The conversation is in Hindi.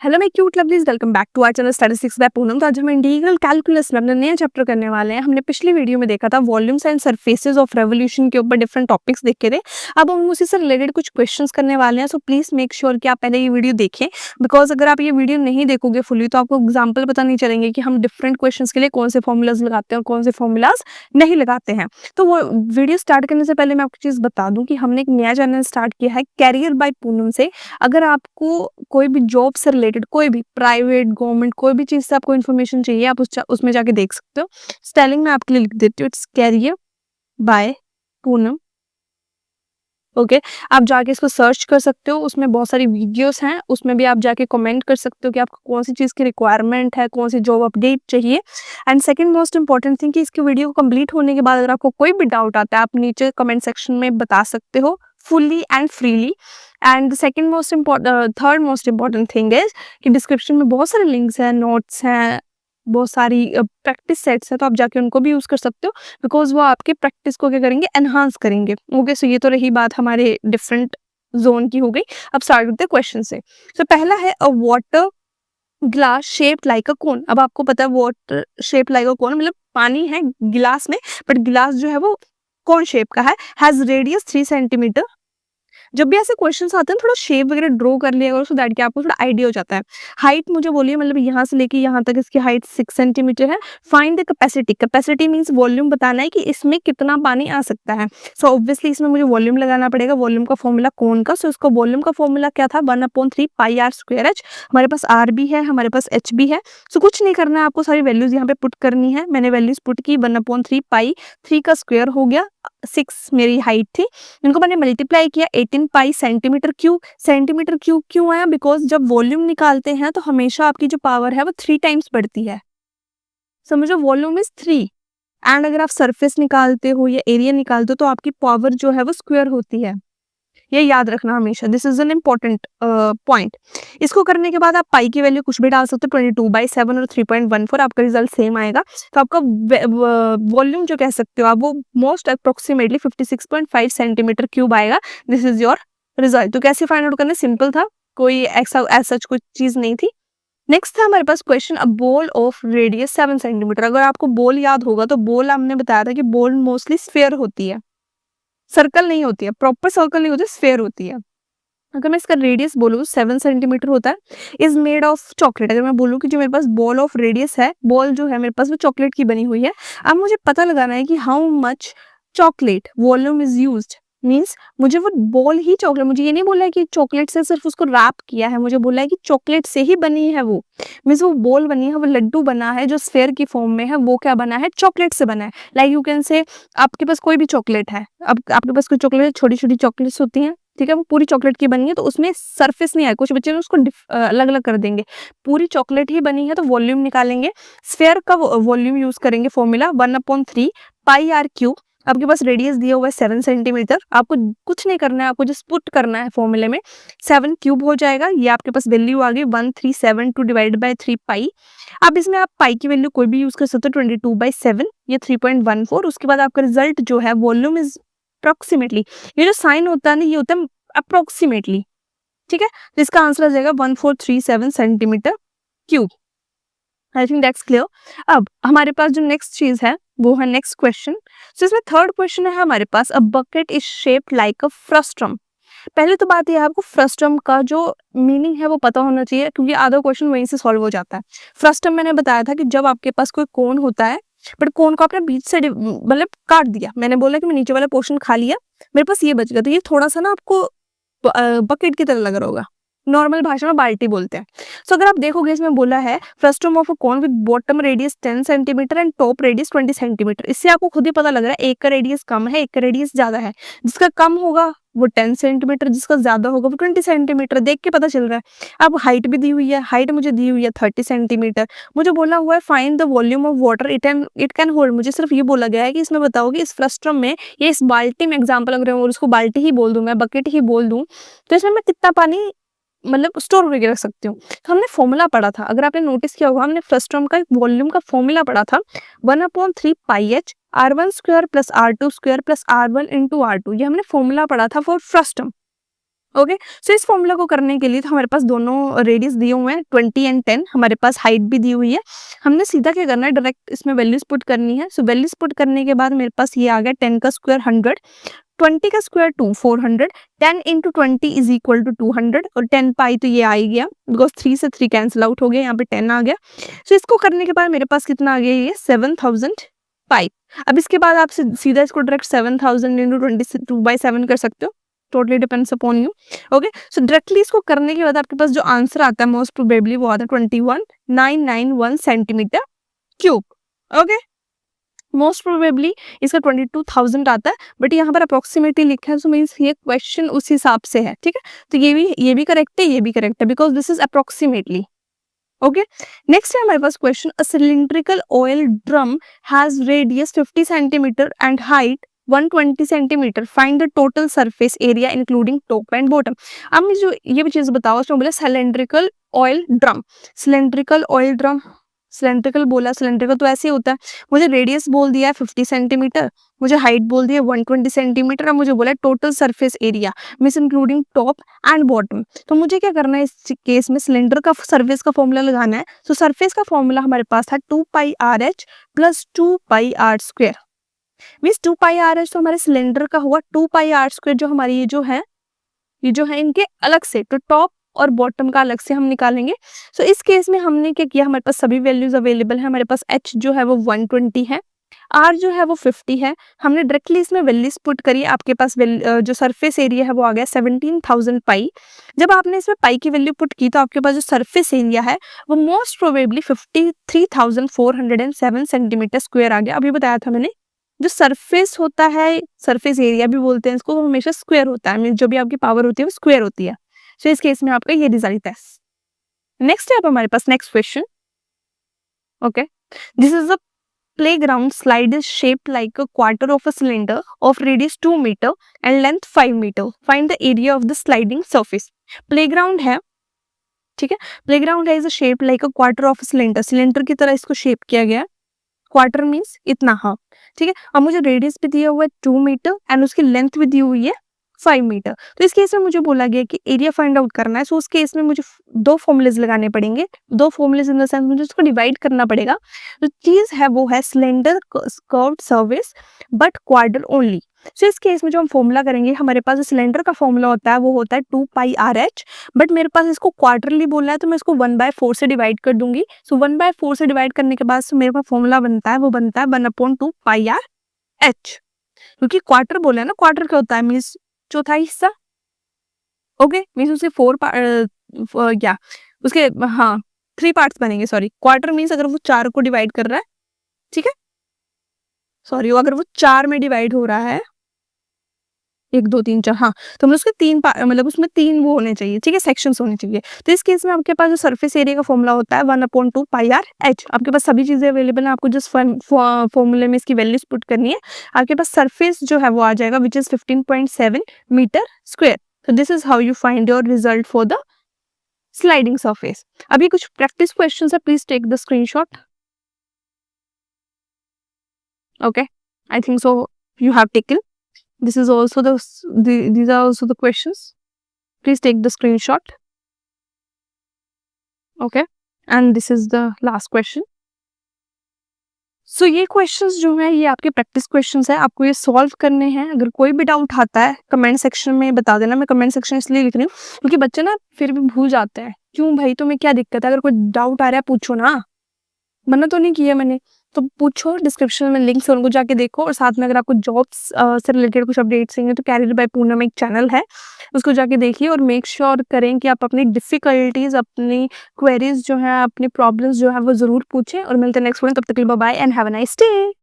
हेलो मैं cute lovelies welcome back to our channel statistics by Poonam. तो आज हम इंटीग्रल कैलकुलस में अपना नया चैप्टर करने वाले हैं। हमने पिछली वीडियो में देखा था volumes and surfaces of revolution के ऊपर डिफरेंट टॉपिक्स देखे थे। अब हम उसी से रिलेटेड कुछ क्वेश्चंस करने वाले हैं। सो प्लीज मेक श्योर कि आप पहले ये वीडियो देखें, बिकॉज अगर आप ये वीडियो नहीं देखोगे फुली तो आपको एग्जाम्पल पता नहीं चलेंगे कि हम डिफरेंट क्वेश्चन के लिए कौन से फॉर्मूलाज लगाते हैं और कौन से फॉर्मूलाज नहीं लगाते हैं। तो वो वीडियो स्टार्ट करने से पहले मैं आपको चीज बता दूं कि हमने एक नया चैनल स्टार्ट किया है कैरियर बाय पूनम से। अगर आपको कोई भी जॉब से रिलेटेड, कोई भी प्राइवेट गवर्नमेंट कोई भी चीज से आपको इन्फॉर्मेशन चाहिए, आप उसमें जाके देख सकते हो। स्पेलिंग में आपके लिए लिख देती हूँ, it's career by Poonam. Okay, आप जाके इसको सर्च कर सकते हो, उसमें बहुत सारी वीडियोस हैं, उसमें भी आप जाके कमेंट कर सकते हो कि आपको कौन सी चीज़ की रिक्वायरमेंट है, कौन सी जॉब अपडेट चाहिए। And second most important thing कि इसकी वीडियो को कंप्लीट होने के बाद अगर आपको कोई भी डाउट आता है आप नीचे कमेंट सेक्शन में बता सकते हो fully and freely. And second most important third most important thing is कि डिस्क्रिप्शन में बहुत सारे लिंक्स हैं, नोट्स हैं, बहुत सारी प्रैक्टिस सेट्स है, तो आप जाके उनको भी यूज़ कर सकते हो, बिकॉज वो आपके प्रैक्टिस को क्या करेंगे, एनहांस करेंगे। ओके, सो ये तो रही बात हमारे डिफरेंट जोन की हो गई। अब स्टार्ट करते हैं क्वेश्चन से। तो पहला है a water glass shaped like a cone. अब आपको पता है water shaped like a cone मतलब पानी है गिलास में, बट गिलास जो है वो कौन शेप का है, हैज रेडियस 3 सेंटीमीटर। जब भी ऐसे क्वेश्चंस आते हैं थोड़ा शेप वगैरह ड्रॉ कर लिया करो, सो दैट कि आपको थोड़ा आइडिया हो जाता है। हाइट मुझे बोलिए, मतलब यहाँ से लेके यहाँ तक इसकी हाइट 6 सेंटीमीटर है। Find the capacity. Capacity means volume बताना है कि इसमें कितना पानी आ सकता है। सो ऑब्वियसली इसमें मुझे वॉल्यूम लगाना पड़ेगा। वॉल्यूम का फॉर्मूला कौन का, सो इसका वॉल्यूम का फॉर्मूला क्या था, 1/3 पाई आर स्क्वायर एच। हमारे पास आर भी है, हमारे पास एच भी है। सो कुछ नहीं करना है, आपको सारी वैल्यूज यहाँ पे पुट करनी है। मैंने वैल्यूज पुट की, 1/3 पाई, 3 का स्क्वायर हो गया, 6 मेरी हाइट थी, इनको मैंने मल्टीप्लाई किया 18 पाई सेंटीमीटर क्यूब। सेंटीमीटर क्यूब क्यों आया, बिकॉज जब वॉल्यूम निकालते हैं तो हमेशा आपकी जो पावर है वो 3 टाइम्स बढ़ती है। समझो, वॉल्यूम इज 3 एंड अगर आप सरफेस निकालते हो या एरिया निकालते हो तो आपकी पावर जो है वो स्क्वायर होती है। ये याद रखना हमेशा, this is an important point. इसको करने के बाद आप पाई की वैल्यू कुछ भी डाल सकते हो, 22/7 और 3.14, आपका रिजल्ट सेम आएगा। तो आपका वॉल्यूम जो कह सकते हो आप वो मोस्ट अप्रोक्सीमेटली 56.5 सेंटीमीटर क्यूब आएगा। This is your result. तो कैसे फाइंड आउट करना, सिंपल था, कोई ऐसा सच कुछ चीज नहीं थी। नेक्स्ट था हमारे पास question, a ball of radius 7 centimetre. अगर आपको बॉल याद होगा तो बॉल हमने बताया था कि बॉल मोस्टली स्फेयर होती है, सर्कल नहीं होती है, प्रॉपर सर्कल नहीं होती, स्फेयर होती है। अगर मैं इसका रेडियस बोलूँ 7 सेंटीमीटर होता है, इज मेड ऑफ चॉकलेट। अगर मैं बोलूँ कि जो मेरे पास बॉल ऑफ रेडियस है, बॉल जो है मेरे पास वो चॉकलेट की बनी हुई है। अब मुझे पता लगाना है कि how much chocolate volume is used. Means मुझे वो बॉल ही चॉकलेट, मुझे ये नहीं बोला है कि चॉकलेट से सिर्फ उसको रैप किया है, मुझे बोला है कि चॉकलेट से ही बनी है वो। मीन्स वो बॉल बनी है, वो लड्डू बना है जो स्फेयर की फॉर्म में है, वो क्या बना है, चॉकलेट से बना है। लाइक यू कैन से आपके पास कोई भी चॉकलेट है, अब आपके पास कोई चॉकलेट, छोटी छोटी चॉकलेट्स होती हैं, ठीक है, वो पूरी चॉकलेट की बनी है तो उसमें सरफेस नहीं है, कुछ बच्चे उसको अलग अलग कर देंगे। पूरी चॉकलेट ही बनी है तो वॉल्यूम निकालेंगे, स्फेयर का वॉल्यूम यूज करेंगे, फॉर्मूला 1/3 पाई आर क्यूब। आपके पास रेडियस दिया हुआ है 7 सेंटीमीटर, आपको कुछ नहीं करना है, आपको जस्ट पुट करना है फॉर्मूले में, 7 क्यूब हो जाएगा। ये आपके पास वैल्यू आ गई 1372 डिवाइड बाई 3 पाई। अब इसमें आप पाई की वैल्यू कोई भी यूज कर सकते हो, 22/7, ये 3.14। उसके बाद आपका रिजल्ट जो है वॉल्यूम इज अप्रोक्सीमेटली, ये जो साइन होता है ना ये होता है अप्रोक्सीमेटली, ठीक है। तो इसका आंसर आ जाएगा 1437 centimetre cube. I think that's clear. अब हमारे पास जो नेक्स्ट चीज है वो है नेक्स्ट क्वेश्चन। सो इसमें थर्ड क्वेश्चन है हमारे पास, a bucket is shaped like a frustum. पहले तो बात यह है आपको फ्रस्ट्रम का जो मीनिंग है वो पता होना चाहिए, क्योंकि आधा क्वेश्चन वहीं से सॉल्व हो जाता है। फ्रस्ट्रम मैंने बताया था कि जब आपके पास कोई कोन होता है, बट कोन को आपने बीच से मतलब काट दिया, मैंने बोला कि मैं नीचे वाला पोर्शन खा लिया, मेरे पास ये बच गया, तो ये थोड़ा सा ना आपको बकेट की तरह लग रहा होगा, नॉर्मल भाषा में बाल्टी बोलते हैं। सो अगर आप देखोगे इसमें बोला है frustum of a cone with bottom radius 10 centimetre and top radius 20 centimetre. इससे आपको खुद ही पता लग रहा है एक का रेडियस कम है, एक का रेडियस ज्यादा है। जिसका कम होगा वो 10 सेंटीमीटर, जिसका ज्यादा होगा वो 20 सेंटीमीटर, देख के पता चल रहा है। अब हाइट भी दी हुई है, हाइट मुझे दी हुई है 30 सेंटीमीटर। मुझे बोला हुआ है find the volume of water it can hold. मुझे सिर्फ ये बोला गया है कि इसमें बताओ कि इस फ्रस्ट्रम में, ये इस बाल्टी में एग्जाम्पल, अगर मैं उसको बाल्टी ही बोल दूं, मैं बकेट ही बोल दूं, तो इसमें मैं कितना पानी मतलब स्टोर करके रख सकती हूँ। तो हमने फॉर्मूला पढ़ा था, अगर आपने नोटिस किया होगा, हमने फ्रस्ट्रम का एक वॉल्यूम का फॉर्मूला पढ़ा था, 1/3 pi h R1 square plus R2 square plus R1 into R2। ये हमने फॉर्मूला पढ़ा था फॉर फ्रस्ट्रम। ओके। सो इस फॉर्मूला को करने के लिए तो हमारे पास दोनों रेडियस दिए हुए हैं 20 एंड 10, हमारे पास हाइट भी दी हुई है। हमने सीधा क्या करना है, डायरेक्ट इसमें वैल्यूज पुट करनी है। सो वैल्यूज पुट करने के बाद मेरे पास ये आ गया 10 का स्क्वायर 100, 20 का square 400, 10 into 20 is equal to 200 और 10 पाई तो ये आ ही गया बिकॉज 3 से 3 कैंसिल आउट हो गया, यहाँ पे 10 आ गया। सो इसको करने के बाद मेरे पास कितना आ गया, ये 7000 पाई। अब इसके बाद आप सीधा इसको डायरेक्ट 7000 इंटू 22/7 कर सकते हो, totally depends upon you. Okay, so directly इसको करने के बाद आपके पास जो आंसर आता है मोस्ट प्रोबेबली वो आता है 21991 centimetre cube. Okay, most probably इसका 22,000 आता है, बट यहाँ पर अप्रोक्सीमेटली लिखा है, सो मीन्स ये क्वेश्चन उस हिसाब से है। ठीक है, तो ये भी करेक्ट है, ये भी करेक्ट है because this is approximately. Okay, next है हमारे पास question, a cylindrical oil drum has radius 50 centimetre and height 120 centimetre, find the total surface area including top and bottom. अब मुझे जो ये भी चीज बताओ, उसमें बोला cylindrical oil drum, cylindrical oil drum, cylindrical बोला, सिलेंड्रिकल तो ऐसे ही होता है। मुझे रेडियस बोल दिया है 50 सेंटीमीटर, मुझे हाइट बोल दिया 120 सेंटीमीटर, और मुझे बोला total surface area means including top and bottom. तो मुझे क्या करना है इस केस में, सिलेंडर का सरफेस का फॉर्मूला लगाना है। तो सरफेस का फॉर्मूला हमारे पास था 2πrh plus 2πr²। Means 2πrh तो हमारे सिलेंडर का हुआ, 2πr² जो हमारी ये जो है इनके अलग से, तो टॉप और बॉटम का अलग से हम निकालेंगे। सो इस केस में हमने क्या किया, हमारे पास सभी वैल्यूज अवेलेबल है। हमारे पास h जो है वो 120 है, r जो है वो 50 है। हमने डायरेक्टली इसमें वैल्यूज पुट करी, आपके पास जो सरफेस एरिया है वो आ गया 17,000 पाई। जब आपने इसमें पाई की वैल्यू पुट की तो आपके पास जो सरफेस एरिया है वो मोस्ट प्रोबेबली 53,407 सेंटीमीटर स्क्वायर आ गया। अभी बताया था मैंने, जो सरफेस होता है, सरफेस एरिया भी बोलते हैं इसको, वो हमेशा स्क्वायर होता है, जो भी आपकी पावर होती है वो स्क्वायर होती है। सो इस केस में आपका ये रिजल्ट है। नेक्स्ट है अब हमारे पास next question. Okay, this is a playground slide is shaped like a quarter of a cylinder of radius 2 metre and length 5 metre, find the area of the sliding surface. Playground है, ठीक है, प्लेग्राउंड है is a shape like a quarter of a cylinder, cylinder की तरह इसको शेप किया गया है। क्वार्टर मीन्स इतना, हाँ ठीक है। अब मुझे रेडियस भी दिया हुआ है 2 मीटर एंड उसकी लेंथ भी दी हुई है 5 मीटर। तो इस केस में मुझे बोला गया कि एरिया फाइंड आउट करना है। सो उस केस में मुझे दो फॉर्मुलेज लगाने पड़ेंगे, दो फॉर्मुलेज इन द सेंस मुझे उसको डिवाइड करना पड़ेगा। जो चीज है वो है cylinder curved surface but quadrant only. So इस केस में जो हम फॉर्मूला करेंगे, हमारे पास जो सिलेंडर का फॉर्मूला होता है वो होता है 2πrh, बट मेरे पास इसको क्वार्टरली बोलना है तो मैं इसको 1/4 से डिवाइड कर दूंगी। सो 1/4 से डिवाइड करने के बाद मेरे पास फॉर्मूला बनता है, वो बनता है 1/2πrh, क्योंकि क्वार्टर बोला है ना, क्वार्टर क्या होता है मीन्स चौथाई हिस्सा। ओके, मीन्स उसे उसके हाँ 3 पार्ट्स बनेंगे। सॉरी, क्वार्टर मीन्स अगर वो 4 को डिवाइड कर रहा है, ठीक है, सॉरी अगर वो 4 में डिवाइड हो रहा है, 1 2 3 4, हाँ, तो मतलब उसके 3 मतलब उसमें 3 वो होने चाहिए, ठीक है, सेक्शंस होने चाहिए। तो इस केस में आपके पास जो सरफेस एरिया का फॉर्मूला होता है 1/2πrh। आपके पास सभी चीजें अवेलेबल है, आपको जस्ट फॉर्मूले में इसकी वैल्यूज पुट करनी है। आपके पास सरफेस जो है वो आ जाएगा विच इज 15.7 मीटर स्क्वायर। तो this is how you find your result for the sliding surface. अभी कुछ प्रैक्टिस क्वेश्चंस है, please take the screenshot. Okay, I think so you have taken. This is also these are also the questions. Please take the screenshot. Okay, and this is the last question. सो ये क्वेश्चंस जो है ये आपके प्रैक्टिस क्वेश्चंस है, आपको ये सॉल्व करने हैं। अगर कोई भी डाउट आता है कमेंट सेक्शन में बता देना। मैं कमेंट सेक्शन इसलिए लिख रही हूँ क्योंकि बच्चे ना फिर भी भूल जाते हैं। क्यों भाई, तुम्हें क्या दिक्कत है? अगर कोई डाउट आ रहा है पूछो ना, मना तो नहीं किया मैंने, तो पूछो। डिस्क्रिप्शन में लिंक्स है, उनको जाके देखो। और साथ में अगर आपको जॉब्स से रिलेटेड कुछ अपडेट्स चाहिए तो कैरियर बाय पूनम एक चैनल है, उसको जाके देखिए और मेक श्योर करें कि आप अपनी डिफिकल्टीज, अपनी क्वेरीज जो है, अपनी प्रॉब्लम्स जो है वो जरूर पूछें। और मिलते हैं नेक्स्ट वीडियो, तब तक के लिए bye bye and have a nice day.